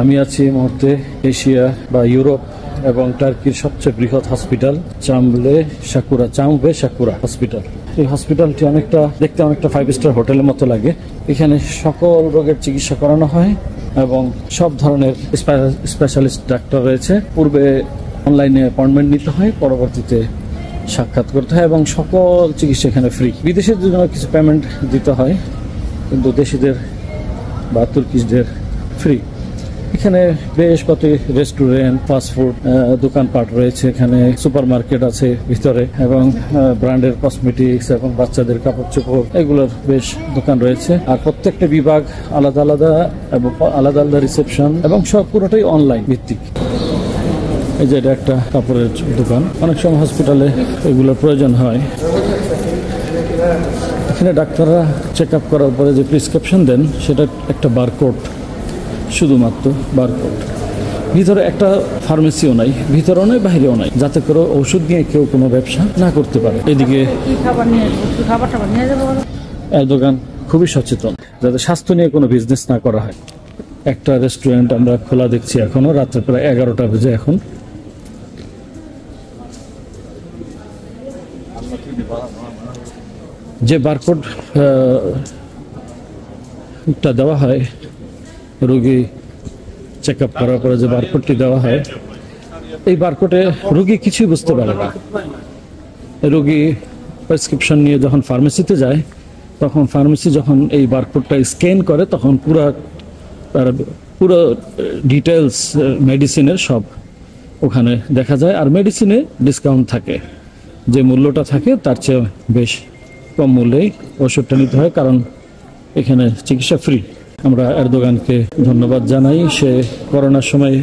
আমি আছি এই মুহূর্তে এশিয়া বা ইউরোপ এবং টার্কির সবচেয়ে বৃহৎ হসপিটাল চাম্বে সাকুরা হসপিটাল। এই হসপিটালটি দেখতে অনেকটা 5 স্টার হোটেলের মতো লাগে। এখানে সকল রোগের চিকিৎসা করানো হয় এবং সব ধরনের স্পেশালিস্ট ডাক্তার রয়েছে। পূর্বে অনলাইনে অ্যাপয়েন্টমেন্ট নিতে হয়, পরবর্তীতে সাক্ষাৎ করতে হয় এবং সকল চিকিৎসা এখানে ফ্রি। বিদেশের জন্য কিছু পেমেন্ট দিতে হয়, কিন্তু দেশিদের বা তুর্কিশদের ফ্রি। এখানে বেশ কত রেস্টুরেন্ট, ফাস্টফুড দোকানপাট রয়েছে। এখানে সুপার মার্কেট আছে ভিতরে এবং ব্র্যান্ডের কসমেটিক্স এবং বাচ্চাদের কাপড় চোপড় এগুলোর বেশ দোকান রয়েছে। আর প্রত্যেকটা বিভাগ আলাদা আলাদা এবং আলাদা আলাদা রিসেপশন এবং সব পুরোটাই অনলাইন ভিত্তিক। এই যে এটা একটা কাপড়ের দোকান। অনেক সময় হসপিটালে এগুলোর প্রয়োজন হয়। এখানে ডাক্তাররা চেক আপ করার পরে যে প্রেসক্রিপশন দেন সেটা একটা বারকোড, শুধুমাত্র বারকোড। ভিতরে একটা ফার্মেসিও নাই, ভিতরেও নাই বাইরেও নাই, যাতে করে ওষুধ নিয়ে কেউ কোনো ব্যবসা না করতে পারে। এদিকে দোকান খুবই সচেতন যাতে স্বাস্থ্য নিয়ে কোনো বিজনেস না করা হয়। একটা রেস্টুরেন্ট আমরা খোলা দেখছি এখনো, রাত্রে প্রায় 11টা বাজে এখন। যে বারকোডটা দেওয়া হয় রোগী চেক আপ করার পরে, যে বারকোডটি দেওয়া হয়, এই বারকোডে রোগী কিছুই বুঝতে পারে না। রোগী প্রেসক্রিপশন নিয়ে যখন ফার্মেসিতে যায়, তখন ফার্মেসি যখন এই বারকোডটা স্ক্যান করে, তখন পুরো ডিটেলস মেডিসিনের সব ওখানে দেখা যায়। আর মেডিসিনে ডিসকাউন্ট থাকে, যে মূল্যটা থাকে তার চেয়ে বেশ কম মূল্যেই ওষুধটা নিতে হয়, কারণ এখানে চিকিৎসা ফ্রি। আমরা এরদোগানকে ধন্যবাদ জানাই। সে করোনার সময়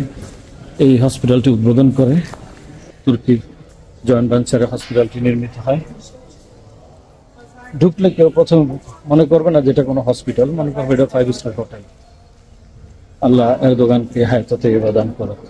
এই হসপিটালটি উদ্বোধন করে। তুর্কির জয়েন্ট ভেঞ্চারে হসপিটালটি নির্মিত হয়। ঢুকলে কেউ প্রথম মনে করবে না যেটা কোনো হসপিটাল, মনে করবে এটা 5 স্টার হোটেল। আল্লাহ এরদোগানকে হায়াতে দান করুক।